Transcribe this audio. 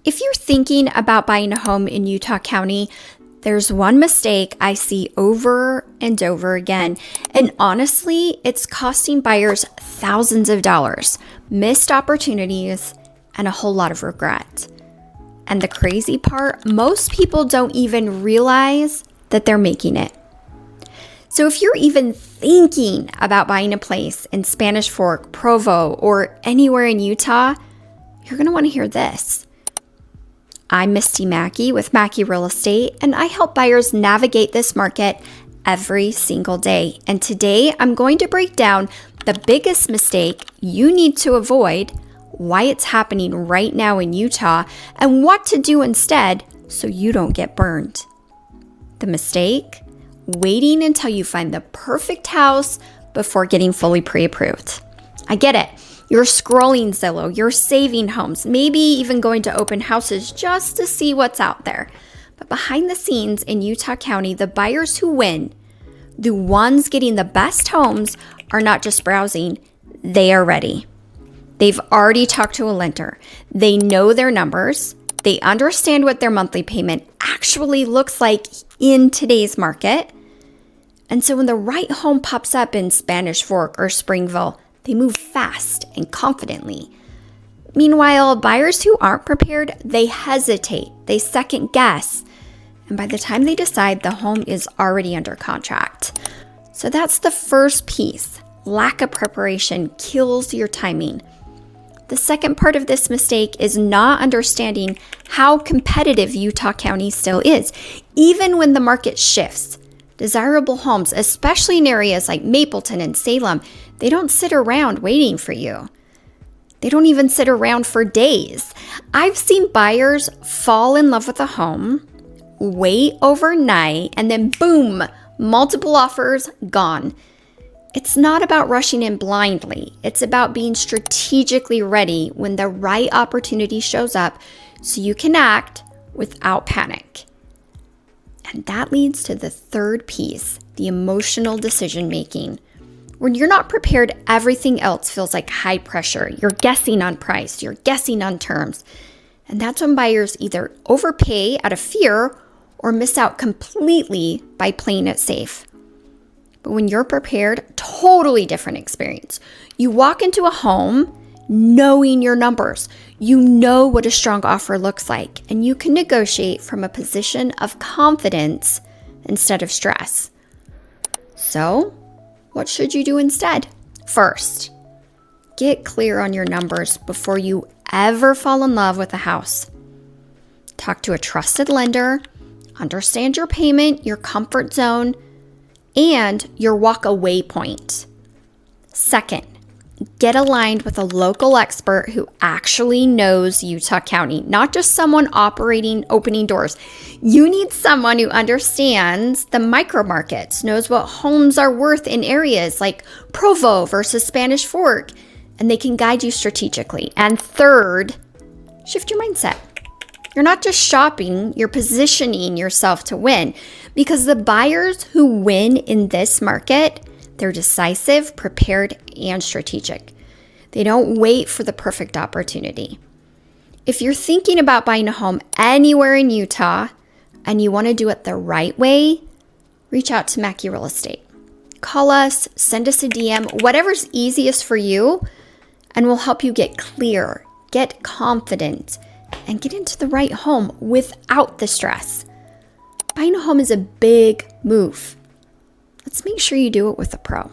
If you're thinking about buying a home in Utah County, there's one mistake I see over and over again. And honestly, it's costing buyers thousands of dollars, missed opportunities, and a whole lot of regret. And the crazy part, most people don't even realize that they're making it. So if you're even thinking about buying a place in Spanish Fork, Provo, or anywhere in Utah, you're going to want to hear this. I'm Misty Maki with Maki Real Estate, and I help buyers navigate this market every single day. And today I'm going to break down the biggest mistake you need to avoid, why it's happening right now in Utah, and what to do instead so you don't get burned. The mistake? Waiting until you find the perfect house before getting fully pre-approved. I get it. You're scrolling Zillow, you're saving homes, maybe even going to open houses just to see what's out there. But behind the scenes in Utah County, the buyers who win, the ones getting the best homes, are not just browsing, they are ready. They've already talked to a lender. They know their numbers. They understand what their monthly payment actually looks like in today's market. And so when the right home pops up in Spanish Fork or Springville, they move fast and confidently. Meanwhile, buyers who aren't prepared, they hesitate, they second guess. And by the time they decide, the home is already under contract. So that's the first piece. Lack of preparation kills your timing. The second part of this mistake is not understanding how competitive Utah County still is, even when the market shifts. Desirable homes, especially in areas like Mapleton and Salem, they don't sit around waiting for you. They don't even sit around for days. I've seen buyers fall in love with a home, wait overnight, and then boom, multiple offers gone. It's not about rushing in blindly. It's about being strategically ready when the right opportunity shows up so you can act without panic. And that leads to the third piece, the emotional decision making. When you're not prepared, everything else feels like high pressure. You're guessing on price, you're guessing on terms. And that's when buyers either overpay out of fear or miss out completely by playing it safe. But when you're prepared, totally different experience. You walk into a home knowing your numbers. You know what a strong offer looks like, and you can negotiate from a position of confidence instead of stress. So, what should you do instead? First, get clear on your numbers before you ever fall in love with a house. Talk to a trusted lender, understand your payment, your comfort zone, and your walk-away point. Second, get aligned with a local expert who actually knows Utah County, not just someone opening doors. You need someone who understands the micro markets, knows what homes are worth in areas like Provo versus Spanish Fork, and they can guide you strategically. And third, shift your mindset. You're not just shopping, you're positioning yourself to win, because the buyers who win in this market, they're decisive, prepared, and strategic. They don't wait for the perfect opportunity. If you're thinking about buying a home anywhere in Utah and you want to do it the right way, reach out to Maki Real Estate. Call us, send us a DM, whatever's easiest for you, and we'll help you get clear, get confident, and get into the right home without the stress. Buying a home is a big move. Let's make sure you do it with a pro.